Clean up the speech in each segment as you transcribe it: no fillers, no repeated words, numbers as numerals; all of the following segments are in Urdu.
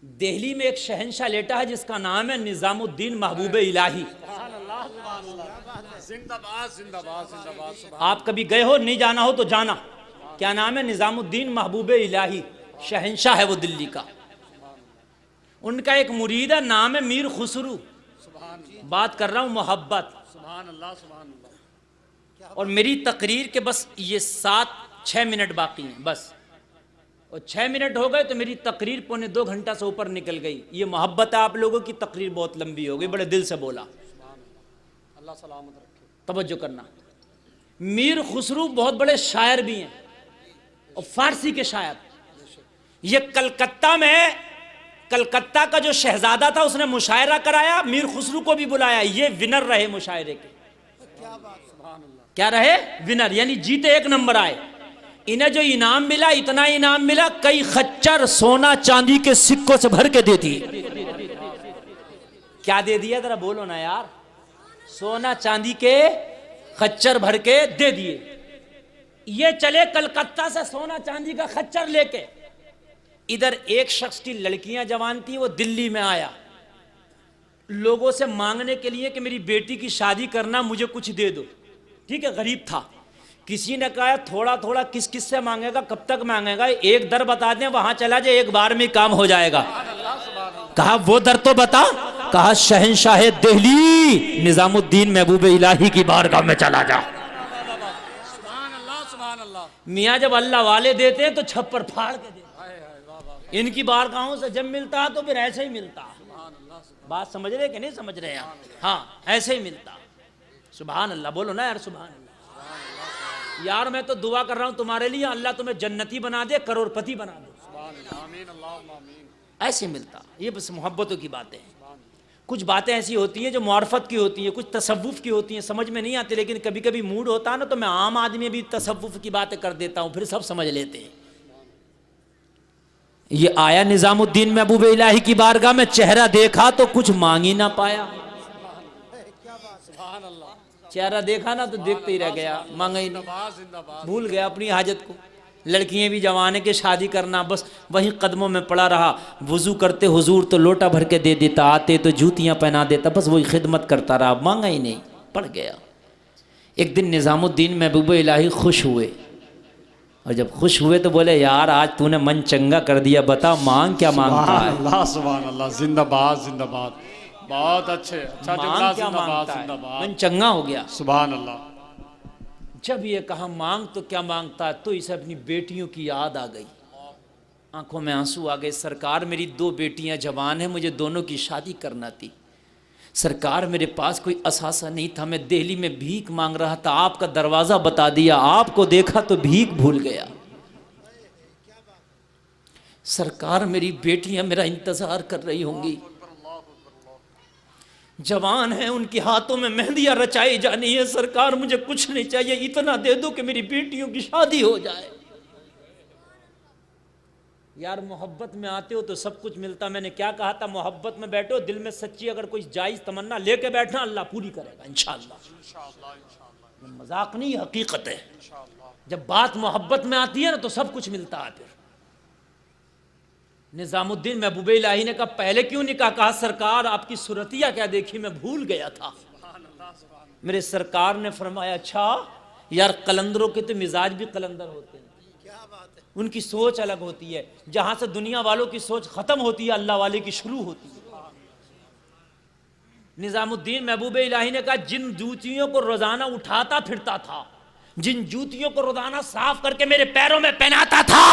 دہلی میں ایک شہنشاہ لیٹا ہے جس کا نام ہے نظام الدین محبوب الہی. آپ کبھی گئے ہو, نہیں جانا ہو تو جانا. کیا نام ہے؟ نظام الدین محبوب الہی. شہنشاہ ہے وہ دلی کا. ان کا ایک مرید ہے, نام ہے میر خسرو. بات کر رہا ہوں محبت. اور میری تقریر کے بس یہ 7-6 منٹ باقی ہیں بس, اور 6 منٹ ہو گئے تو میری تقریر 1.25 گھنٹہ سے اوپر نکل گئی. یہ محبت ہے آپ لوگوں کی. تقریر بہت لمبی ہو گئی, بڑے دل سے بولا. اللہ سلامت رکھے. توجہ کرنا. میر خسرو بہت بڑے شاعر بھی ہیں, اور فارسی کے شاعر. یہ کلکتہ کا جو شہزادہ تھا اس نے مشاعرہ کرایا, میر خسرو کو بھی بلایا. یہ ونر رہے مشاعرے کے. کیا رہے؟ ونر, یعنی جیتے, 1 نمبر آئے. انہیں جو انعام ملا, اتنا انعام ملا, کئی خچر سونا چاندی کے سکوں سے بھر کے دے دی. کیا دے دیا ذرا بولو نا یار. سونا چاندی کے خچر بھر کے دے دیے. یہ چلے کلکتہ سے سونا چاندی کا خچر لے کے. ادھر ایک شخص کی لڑکیاں جوان تھی, وہ دلی میں آیا لوگوں سے مانگنے کے لیے کہ میری بیٹی کی شادی کرنا, مجھے کچھ دے دو. ٹھیک ہے, غریب تھا. کسی نے کہا تھوڑا تھوڑا کس کس سے مانگے گا, کب تک مانگے گا, ایک در بتا دیں وہاں چلا جائے, ایک بار میں کام ہو جائے گا. کہا وہ در تو بتا. کہا شہنشاہ دہلی نظام الدین محبوب الہی کی بارگاہ میں چلا جا. میاں جب اللہ والے دیتے ہیں تو چھپر پھاڑ کے دیتے. ان کی بارگاہوں سے جب ملتا تو پھر ایسے ہی ملتا. بات سمجھ رہے کہ نہیں سمجھ رہے ہیں؟ ہاں, ایسے ہی ملتا. سبحان اللہ, بولو نا یار سبحان اللہ. یار میں تو دعا کر رہا ہوں تمہارے لیے, اللہ تمہیں جنتی بنا دے, کروڑپتی بنا دے. ایسے ملتا. یہ بس محبتوں کی باتیں ہیں. کچھ باتیں ایسی ہوتی ہیں جو معرفت کی ہوتی ہیں, کچھ تصوف کی ہوتی ہیں, سمجھ میں نہیں آتی, لیکن کبھی کبھی موڈ ہوتا ہے نا تو میں عام آدمی بھی تصوف کی باتیں کر دیتا ہوں, پھر سب سمجھ لیتے ہیں. یہ آیا نظام الدین محبوب الہی کی بارگاہ میں, چہرہ دیکھا تو کچھ مانگ ہی نہ پایا. چہرہ دیکھا نا تو دیکھتے ہی رہ گیا, مانگا ہی نہیں, بھول گیا اپنی حاجت کو. لڑکیاں بھی جوانے کے شادی کرنا, بس وہیں قدموں میں پڑا رہا. وضو کرتے حضور تو لوٹا بھر کے دے دیتا, آتے تو جوتیاں پہنا دیتا, بس وہی خدمت کرتا رہا, مانگا ہی نہیں, پڑ گیا. ایک دن نظام الدین محبوب الہی خوش ہوئے, اور جب خوش ہوئے تو بولے یار آج تو نے من چنگا کر دیا, بتا مانگ کیا مانگتا ہے. اللہ سبحان اللہ, زندہ باد زندہ باد. بہت اچھے, اچھا مانگ کیا مانگتا ہے, من چنگا ہو گیا. سبحان اللہ. جب یہ کہا مانگ تو کیا مانگتا ہے, تو اسے اپنی بیٹیوں کی یاد آ گئی. آنکھوں میں آنسو آ گئے. سرکار میری 2 بیٹیاں جوان ہیں, مجھے دونوں کی شادی کرنا تھی. سرکار میرے پاس کوئی اثاثہ نہیں تھا, میں دہلی میں بھیک مانگ رہا تھا, آپ کا دروازہ بتا دیا, آپ کو دیکھا تو بھیک بھول گیا. سرکار میری بیٹیاں میرا انتظار کر رہی ہوں گی, جوان ہیں, ان کے ہاتھوں میں مہندیاں رچائی جانی ہے. سرکار مجھے کچھ نہیں چاہیے, اتنا دے دو کہ میری بیٹیوں کی شادی ہو جائے. یار محبت میں آتے ہو تو سب کچھ ملتا. میں نے کیا کہا تھا, محبت میں بیٹھو, دل میں سچی اگر کوئی جائز تمنا لے کے بیٹھنا, اللہ پوری کرے گا انشاءاللہ. مذاق نہیں, حقیقت ہے. جب بات محبت میں آتی ہے نا تو سب کچھ ملتا ہے. پھر نظام الدین محبوب الہی نے کہا پہلے کیوں نہیں کہا. کہا سرکار آپ کی صورتیہ کیا دیکھی, میں بھول گیا تھا. میرے سرکار نے فرمایا اچھا یار, قلندروں کے تو مزاج بھی قلندر ہوتے ہیں, ان کی سوچ الگ ہوتی ہے. جہاں سے دنیا والوں کی سوچ ختم ہوتی ہے, اللہ والے کی شروع ہوتی ہے. نظام الدین محبوب الہی نے کہا جن جوتیوں کو روزانہ اٹھاتا پھرتا تھا, جن جوتیوں کو روزانہ صاف کر کے میرے پیروں میں پہناتا تھا,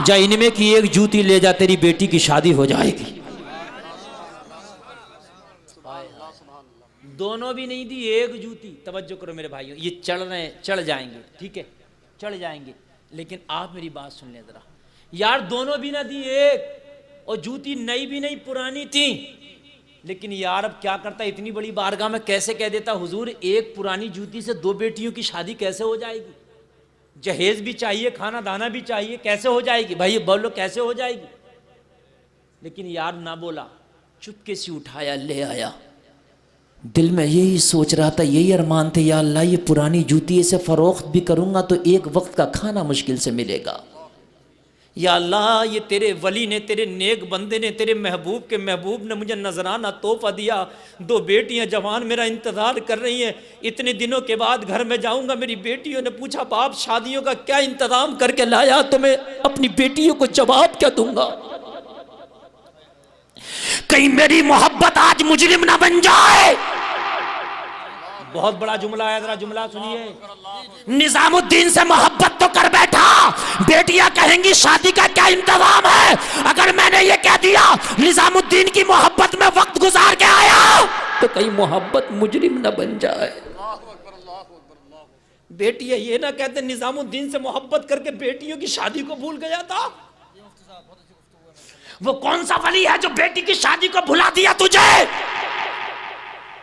جا ان میں کی ایک جوتی لے جا, تیری بیٹی کی شادی ہو جائے گی. دونوں بھی نہیں دی, ایک جوتی. توجہ کرو میرے بھائیوں, یہ چڑھ رہے ہیں, چڑھ جائیں گے, ٹھیک ہے, چڑھ جائیں گے, لیکن آپ میری بات سن لیں ذرا. یار دونوں بھی نہ دی ایک, اور جوتی نئی بھی نہیں پرانی تھی. لیکن یار اب کیا کرتا, اتنی بڑی بارگاہ میں کیسے کہہ دیتا حضور ایک پرانی جوتی سے 2 بیٹیوں کی شادی کیسے ہو جائے گی, جہیز بھی چاہیے, کھانا دانا بھی چاہیے, کیسے ہو جائے گی بھائی, بولو کیسے ہو جائے گی. لیکن یار نہ بولا, چپکے سے اٹھایا, لے آیا. دل میں یہی سوچ رہا تھا, یہی ارمان تھے, یا اللہ یہ پرانی جوتی اسے فروخت بھی کروں گا تو ایک وقت کا کھانا مشکل سے ملے گا. یا اللہ یہ تیرے ولی نے، تیرے نیک بندے نے، تیرے محبوب کے محبوب نے مجھے نذرانہ تحفہ دیا، 2 بیٹیاں جوان میرا انتظار کر رہی ہیں، اتنے دنوں کے بعد گھر میں جاؤں گا۔ میری بیٹیوں نے پوچھا باپ شادیوں کا کیا انتظام کر کے لایا؟ تو میں اپنی بیٹیوں کو جواب کیا دوں گا؟ کہیں میری محبت آج مجرم نہ بن جائے۔ بہت بڑا جملہ ہے، ذرا جملہ سنیے۔ نظام الدین سے محبت تو کر بیٹھا، بیٹیاں کہیں گی شادی کا کیا انتظام ہے؟ اگر میں نے یہ کہہ دیا نظام الدین کی محبت میں وقت گزار کے آیا تو کہیں محبت مجرم نہ بن جائے۔ بیٹیاں یہ نہ کہتے نظام الدین سے محبت کر کے بیٹیوں کی شادی کو بھول گیا تھا۔ وہ کون سا ولی ہے جو بیٹی کی شادی کو بھلا دیا تجھے؟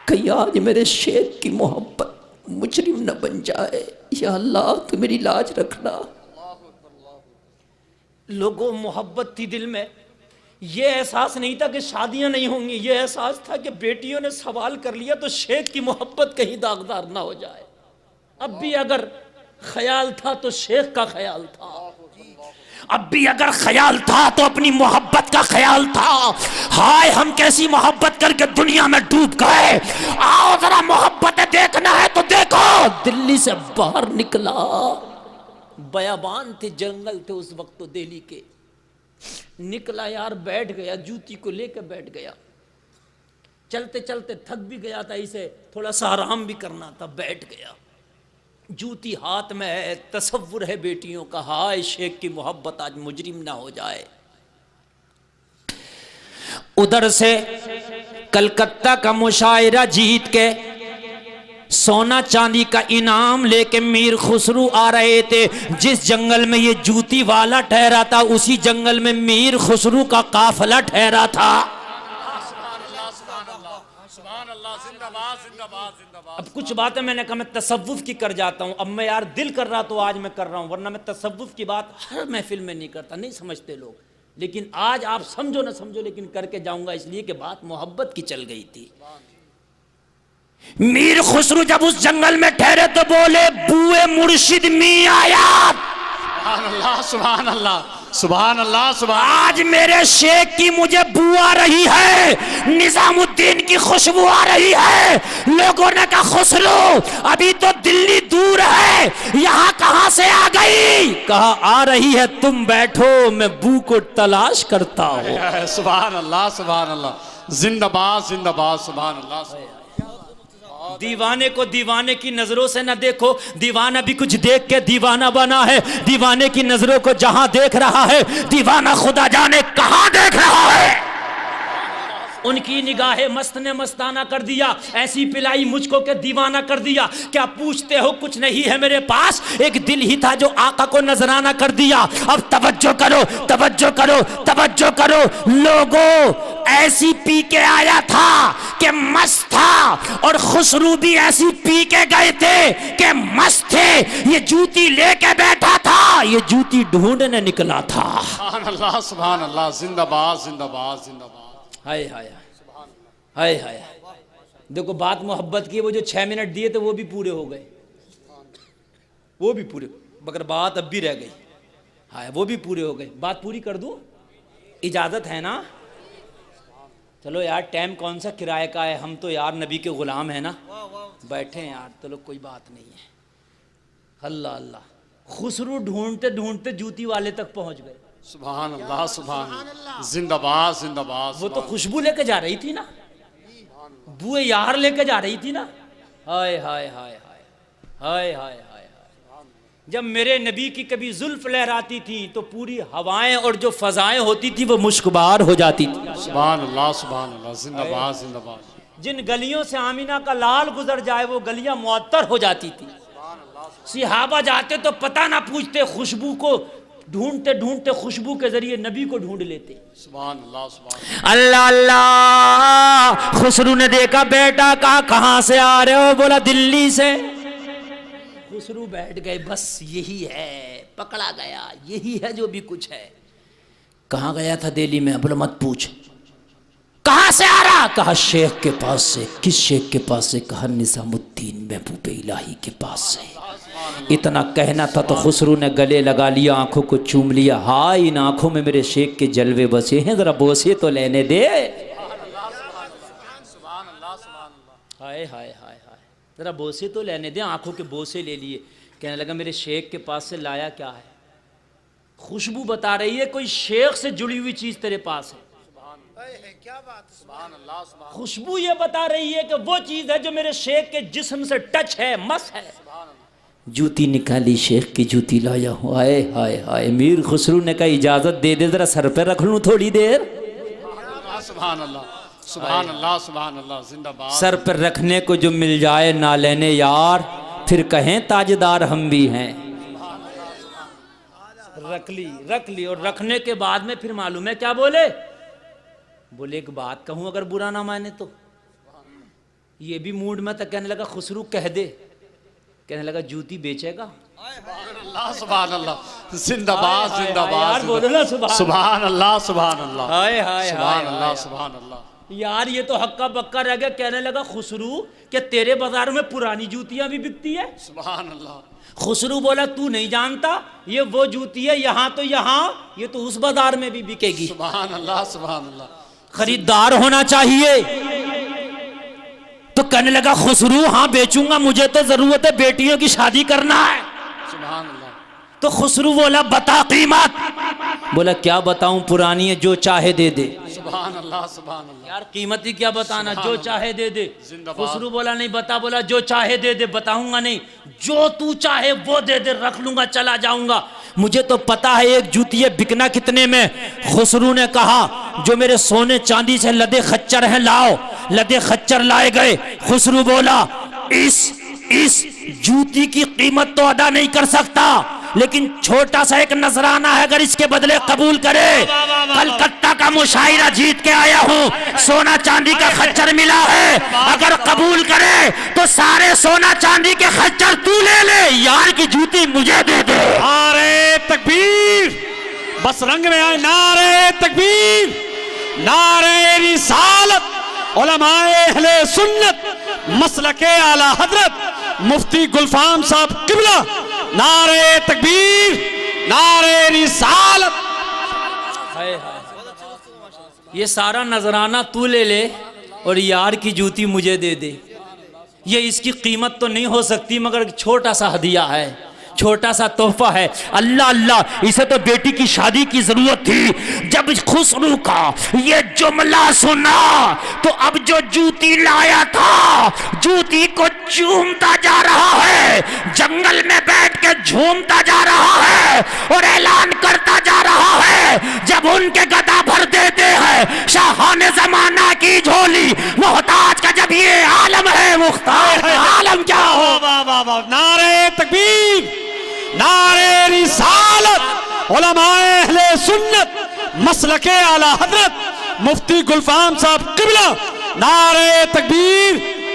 کہ آج میرے شیخ کی محبت مجرم نہ بن جائے، یا اللہ تو میری لاج رکھنا۔ لوگوں محبت تھی دل میں، یہ احساس نہیں تھا کہ شادیاں نہیں ہوں گی، یہ احساس تھا کہ بیٹیوں نے سوال کر لیا تو شیخ کی محبت کہیں داغدار نہ ہو جائے۔ اب بھی اگر خیال تھا تو شیخ کا خیال تھا، اب بھی اگر خیال تھا تو اپنی محبت کا خیال تھا۔ ہائے ہم کیسی محبت کر کے دنیا میں ڈوب گئے، آؤ ذرا محبتیں دیکھنا ہے تو دیکھو۔ دلی سے باہر نکلا، بیابان تھے، جنگل تھے اس وقت تو دہلی کے، نکلا یار، بیٹھ گیا، جوتی کو لے کے بیٹھ گیا، چلتے چلتے تھک بھی گیا تھا، اسے تھوڑا سا آرام بھی کرنا تھا، بیٹھ گیا، جوتی ہاتھ میں ہے، تصور ہے بیٹیوں کا، ہائے شیخ کی محبت آج مجرم نہ ہو جائے۔ ادھر سے کلکتہ کا مشاعرہ جیت کے سونا چاندی کا انعام لے کے میر خسرو آ رہے تھے۔ جس جنگل میں یہ جوتی والا ٹھہرا تھا اسی جنگل میں میر خسرو کا قافلہ ٹھہرا تھا۔ اب کچھ باتیں میں نے کہا میں تصوف کی کر جاتا ہوں، اب میں یار دل کر رہا تو آج میں کر رہا ہوں، ورنہ میں تصوف کی بات ہر محفل میں نہیں کرتا، نہیں سمجھتے لوگ، لیکن آج آپ سمجھو نہ سمجھو لیکن کر کے جاؤں گا، اس لیے کہ بات محبت کی چل گئی تھی۔ میر خسرو جب اس جنگل میں ٹھہرے تو بولے بوئے مرشد می آیا۔ سبحان اللہ سبحان اللہ سبحان اللہ سبحان۔ آج میرے شیخ کی مجھے بو آ رہی ہے، نظام الدین کی خوشبو آ رہی ہے۔ لوگوں نے کہا خسرو ابھی تو دلی دور ہے، یہاں کہاں سے آ گئی؟ کہا آ رہی ہے، تم بیٹھو میں بو کو تلاش کرتا ہوں۔ سبحان اللہ سبحان اللہ، زندہ باد زندہ باد، سبحان اللہ۔ دیوانے کو دیوانے کی نظروں سے نہ دیکھو، دیوانہ بھی کچھ دیکھ کے دیوانہ بنا ہے۔ دیوانے کی نظروں کو جہاں دیکھ رہا ہے، دیوانہ خدا جانے کہاں دیکھ رہا ہے۔ ان کی نگاہ مست نے مستانہ کر دیا، ایسی پلائی مجھ کو کہ دیوانہ کر دیا۔ کیا پوچھتے ہو کچھ نہیں ہے میرے پاس، ایک دل ہی تھا جو آقا کو نذرانہ کر دیا۔ اب توجہ کرو توجہ کرو توجہ کرو لوگوں، ایسی پی کے آیا تھا کہ مست تھا، اور خسرو بھی ایسی پی کے گئے تھے کہ مست تھے۔ یہ جوتی لے کے بیٹھا تھا، یہ جوتی ڈھونڈنے نکلا تھا۔ سبحان اللہ سبحان اللہ، زندہ باد زندہ باد زندہ باد۔ ہائے ہائے ہائے ہائے، دیکھو بات محبت کی، وہ جو 6 منٹ دیے تھے وہ بھی پورے ہو گئے، وہ بھی پورے، مگر بات اب بھی رہ گئی، ہائے وہ بھی پورے ہو گئے۔ بات پوری کر دوں، اجازت ہے نا؟ چلو یار ٹائم کون سا کرائے کا ہے، ہم تو یار نبی کے غلام ہیں نا، بیٹھے ہیں یار، چلو کوئی بات نہیں ہے۔ اللہ اللہ، خسرو ڈھونڈتے ڈھونڈتے جوتی والے تک پہنچ گئے۔ سبحان اللہ سبحان اللہ، زندہ باد زندہ باد۔ وہ تو خوشبو لے کے جا رہی تھی نا، بوئے یار لے کے جا رہی تھی نا۔ ہائے ہائے ہائے ہائے ہائے ہائے ہائے، جب میرے نبی کی کبھی زلف لہراتی تھی تو پوری ہوائیں اور جو فضائیں ہوتی تھی وہ مشکبار ہو جاتی تھی۔ سبحان اللہ سبحان اللہ، زندہ باد زندہ باد۔ جن گلیوں سے آمینہ کا لال گزر جائے وہ گلیاں معطر ہو جاتی تھی۔ صحابہ جاتے تو پتہ نہ پوچھتے، خوشبو کو ڈھونڈتے ڈھونڈتے خوشبو کے ذریعے نبی کو ڈھونڈ لیتے۔ سبحان اللہ سبحان اللہ اللہ، خسرو نے دیکھا بیٹا، کہاں سے آ رہے ہو؟ بولا دلی سے۔ خسرو بیٹھ گئے، بس یہی ہے، پکڑا گیا، یہی ہے جو بھی کچھ ہے۔ کہاں گیا تھا دہلی میں؟ بولا مت پوچھ۔ کہاں سے آ رہا؟ کہا شیخ کے پاس سے۔ کس شیخ کے پاس سے؟ کہا نظام الدین محبوب الہی کے پاس سے۔ اتنا کہنا تھا تو خسرو نے گلے لگا لیا، آنکھوں کو چوم لیا، ہائے ان آنکھوں میں میرے شیخ کے جلوے بسے ہیں، ذرا بوسے تو لینے دے۔ ہائے ہائے ہائے ہائے، ذرا بوسے تو لینے دے، آنکھوں کے بوسے لے لیے۔ کہنے لگا میرے شیخ کے پاس سے لایا کیا ہے؟ خوشبو بتا رہی ہے کوئی شیخ سے جڑی ہوئی چیز تیرے پاس ہے۔ خوشبو یہ بتا رہی ہے کہ وہ چیز ہے جو میرے شیخ کے جسم سے ٹچ ہے، مس ہے۔ جوتی نکالی، شیخ کی جوتی لایا ہوں۔ ہائے ہائے ہائے، میر خسرو نے کہا اجازت دے دے، ذرا سر پہ رکھ لوں تھوڑی دیر۔ سبحان اللہ سبحان اللہ سبحان اللہ، زندہ باد۔ سر پر رکھنے کو جو مل جائے نہ لینے یار، پھر کہیں تاجدار ہم بھی ہیں۔ رکھ لی اور رکھنے کے بعد میں پھر معلوم ہے کیا بولے؟ بولے ایک بات کہوں اگر برا نہ مانے تو؟ یہ بھی موڈ میں تھا، کہنے لگا خسرو کہہ دے۔ کہنے لگا جوتی بیچے گا؟ سبحان اللہ، زندہ باد زندہ باد، یار بولو نا سبحان اللہ سبحان اللہ، ہائے ہائے سبحان اللہ سبحان اللہ۔ یار یہ تو حقہ بکا رہ گیا۔ کہنے لگا خسرو کہ تیرے بازاروں میں پرانی جوتیاں بھی بکتی ہے؟ سبحان اللہ۔ خسرو بولا تو نہیں جانتا، یہ وہ جوتی ہے، یہاں تو یہاں، یہ تو اس بازار میں بھی بکے گی۔ سبحان اللہ سبحان اللہ۔ خریدار ہونا چاہیے۔ تو کہنے لگا خسرو ہاں بیچوں گا، مجھے تو ضرورت ہے، بیٹیوں کی شادی کرنا ہے۔ سبحان اللہ۔ تو خسرو بولا بتا قیمت۔ بولا کیا بتاؤں، پرانی ہے، جو چاہے دے دے۔ سبحان اللہ سبحان اللہ۔ یار قیمت ہی کیا بتانا، جو چاہے دے دے۔ زندہ باد۔ خسرو بولا نہیں بتا، بولا جو چاہے دے دے، بتاؤں گا نہیں، جو تو چاہے وہ دے دے، رکھ لوں گا چلا جاؤں گا، مجھے تو پتا ہے ایک جوتی ہے بکنا کتنے میں۔ خسرو نے کہا جو میرے سونے چاندی سے لدے خچر ہیں لاؤ۔ لدے خچر لائے گئے۔ خسرو بولا اس جوتی کی قیمت تو ادا نہیں کر سکتا، لیکن چھوٹا سا ایک نذرانہ ہے، اگر اس کے بدلے قبول کرے، کلکتہ کا مشاعرہ جیت کے آیا ہوں، سونا چاندی کا خچر ملا ہے، اگر قبول کرے تو سارے سونا چاندی کے خچر تو لے لے، یار کی جوتی مجھے دے دے۔ نعرے تکبیر، بس رنگ میں آئے، نعرے تکبیر، نعرے رسالت، علماء اہل سنت، مسلک اعلی حضرت مفتی گلفام صاحب قبلہ، نعرے تکبیر، نعرے رسالت۔ یہ سارا نذرانہ تو لے لے اور یار کی جوتی مجھے دے دے۔ یہ اس کی قیمت تو نہیں ہو سکتی، مگر چھوٹا سا ہدیہ ہے، چھوٹا سا تحفہ ہے۔ اللہ اللہ، اسے تو بیٹی کی شادی کی ضرورت تھی۔ جب خسرو کا یہ جملہ سنا تو اب جو جوتی لایا تھا، جوتی کو چومتا جا رہا ہے، جنگل میں بیٹھ کے جھومتا جا رہا ہے اور اعلان کرتا جا رہا ہے، جب ان کے گدا بھر دیتے ہیں شاہان زمانہ کی جھولی، محتاج کا جب یہ عالم ہے، مختار عالم کیا ہو۔ نعرے تکبیر، نعرے رسالت، علماء اہل سنت، مسلک اعلی حضرت مفتی گلفام صاحب قبلہ، نعرے تکبیر،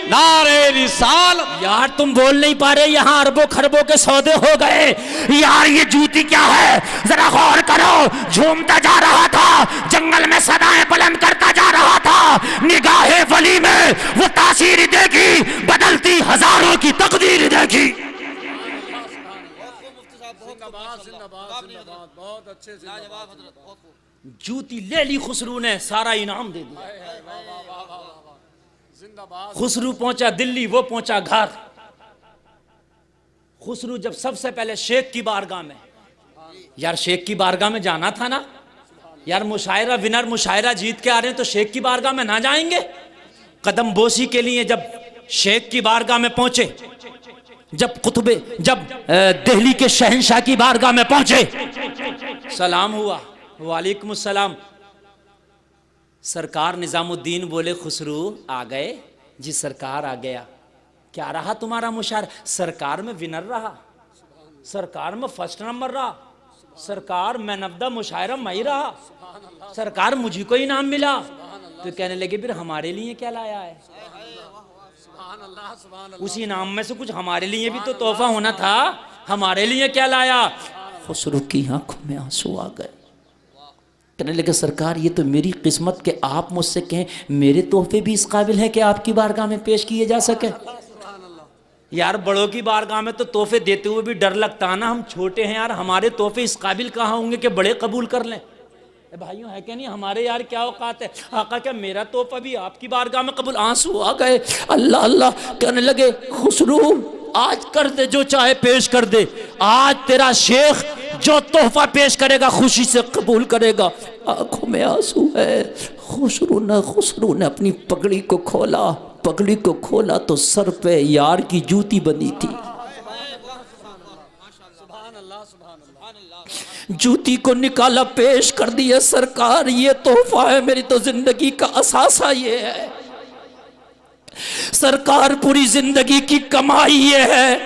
نعرے رسالت۔ یار تم بول نہیں پا رہے، یہاں اربوں خربوں کے سودے ہو گئے۔ یار یہ جوتی کیا ہے، ذرا غور کرو، جھومتا جا رہا تھا، جنگل میں صدائیں بلند کرتا جا رہا تھا، نگاہ ولی میں وہ تاثیر دے گی، بدلتی ہزاروں کی تقدیر دے گی۔ جوتی لے لی خسرو نے، سارا انعام دے دیا۔ خسرو پہنچا دلی، وہ پہنچا گھر۔ خسرو جب سب سے پہلے شیخ کی بارگاہ میں، یار شیخ کی بارگاہ میں جانا تھا نا یار، مشاعرہ ونر مشاعرہ جیت کے آ رہے ہیں تو شیخ کی بارگاہ میں نہ جائیں گے؟ قدم بوسی کے لیے جب شیخ کی بارگاہ میں پہنچے، جب دہلی کے شہنشاہ کی بارگاہ میں پہنچے، سلام ہوا، وعلیکم السلام۔ سرکار نظام الدین بولے خسرو آ گئے؟ جی سرکار آ گیا۔ کیا رہا تمہارا مشاعرہ؟ سرکار میں ونر رہا، سرکار میں فرسٹ نمبر رہا، سرکار مین آف دا مشاعرہ میں ہی رہا، سرکار مجھے کو انعام ملا۔ تو کہنے لگے پھر ہمارے لیے کیا لایا ہے؟ اسی انعام میں سے کچھ ہمارے لیے بھی تو تحفہ ہونا تھا، ہمارے لیے کیا لایا؟ خسرو کی آنکھوں میں آنسو آ گئے، کہنے لگے سرکار یہ تو میری قسمت کہ آپ مجھ سے کہیں میرے تحفے بھی اس قابل ہیں کہ آپ کی بارگاہ میں پیش کیے جا سکے۔ یار بڑوں کی بارگاہ میں تو تحفے دیتے ہوئے بھی ڈر لگتا ہے نا, ہم چھوٹے ہیں یار, ہمارے تحفے اس قابل کہاں ہوں گے کہ بڑے قبول کر لیں. بھائیوں ہے کہ نہیں, ہمارے یار کیا اوقات ہے. آقا کیا میرا تحفہ بھی آپ کی بارگاہ میں قبول؟ آنسو آ گئے, اللہ اللہ کہنے لگے, خسرو آج کر دے جو چاہے پیش کر دے, آج تیرا شیخ جو تحفہ پیش کرے گا خوشی سے قبول کرے گا. آنکھوں میں آنسو ہے. خسرو نے اپنی پگڑی کو کھولا, پگڑی کو کھولا تو سر پہ یار کی جوتی بندھی تھی. جوتی کو نکالا, پیش کر دیا, سرکار یہ تحفہ ہے, میری تو زندگی کا اثاثہ یہ ہے. سرکار پوری زندگی کی کمائی یہ ہے,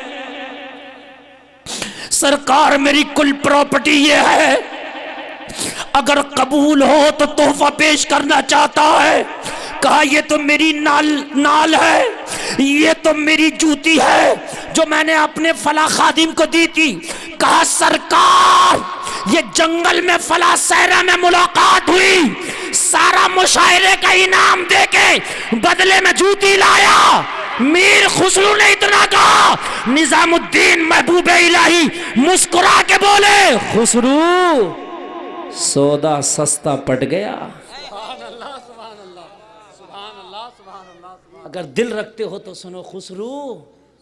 سرکار میری کل پراپرٹی یہ ہے, اگر قبول ہو تو تحفہ پیش کرنا چاہتا ہے. کہا یہ تو میری نال ہے, یہ تو میری جوتی ہے جو میں نے اپنے فلاں خادم کو دی تھی. کہا سرکار یہ جنگل میں فلاں صحرا میں ملاقات ہوئی, سارا مشاعرے کا انعام دے کے بدلے میں جوتی لایا. میر خسرو نے اتنا کہا, نظام الدین محبوب الہی مسکرا کے بولے, خسرو سودا سستا پٹ گیا. اگر دل رکھتے ہو تو سنو, خسرو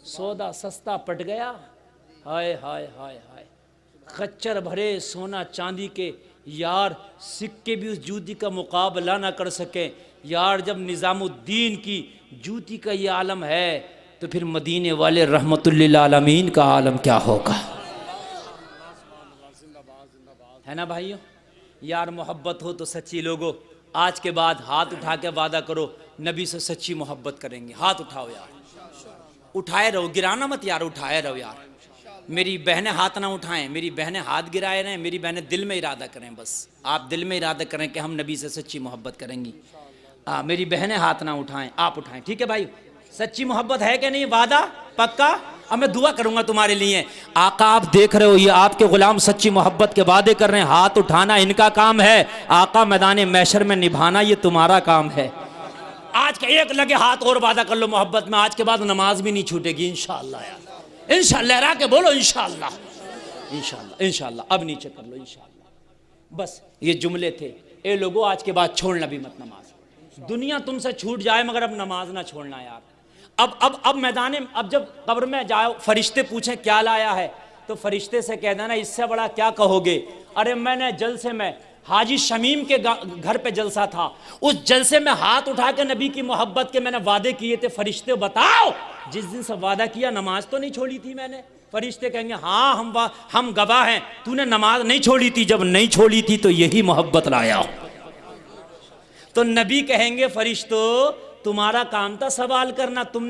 سودا سستا پٹ گیا. ہائے ہائے ہائے ہائے, خچر بھرے سونا چاندی کے یار, سکے بھی اس جوتی کا مقابلہ نہ کر سکے. یار جب نظام الدین کی جوتی کا یہ عالم ہے تو پھر مدینے والے رحمت للعالمین کا عالم کیا ہوگا, ہے نا بھائیو. یار محبت ہو تو سچی لوگو, آج کے بعد ہاتھ اٹھا کے وعدہ کرو نبی سے سچی محبت کریں گے. ہاتھ اٹھاؤ یار, اٹھائے رہو, گرانا مت یار, اٹھائے رہو یار. میری بہنیں ہاتھ نہ اٹھائیں, میری بہنیں ہاتھ گرائے رہیں, میری بہنیں دل میں ارادہ کریں. بس آپ دل میں ارادہ کریں کہ ہم نبی سے سچی محبت کریں گی. میری بہنیں ہاتھ نہ اٹھائیں, آپ اٹھائیں, ٹھیک ہے بھائی. سچی محبت ہے کہ نہیں, وعدہ پکا. اب میں دعا کروں گا تمہارے لیے. آقا آپ دیکھ رہے ہو یہ آپ کے غلام سچی محبت کے وعدے کر رہے ہیں, ہاتھ اٹھانا ان کا کام ہے, آقا میدان محشر میں نبھانا یہ تمہارا کام ہے. آج کا ایک لگے ہاتھ اور وعدہ کر لو محبت میں, آج کے بعد نماز بھی نہیں چھوٹے گی انشاءاللہ. یار انشاءاللہ, لہرا کے بولو انشاءاللہ, انشاءاللہ, انشاءاللہ. اب نیچے کر لو انشاءاللہ. بس یہ جملے تھے. اے لوگوں آج کے بعد چھوڑنا بھی مت نماز. دنیا تم سے چھوٹ جائے مگر اب نماز نہ چھوڑنا یار. اب میدان, اب جب قبر میں جاؤ فرشتے پوچھیں کیا لایا ہے, تو فرشتے سے کہہ دینا اس سے بڑا کیا کہو گے. ارے میں نے جلسے میں حاجی شمیم کے گھر پہ جلسہ تھا, اس جلسے میں ہاتھ اٹھا کے نبی کی محبت کے میں نے وعدے کیے تھے. فرشتے بتاؤ جس دن سے وعدہ کیا نماز تو نہیں چھوڑی تھی میں نے. فرشتے کہیں گے ہاں ہم گواہ ہیں, تو نے نماز نہیں چھوڑی تھی, جب نہیں چھوڑی تھی تو یہی محبت لایا. تو نبی کہیں گے فرشتوں تمہارا کام تھا سوال کرنا, تم نے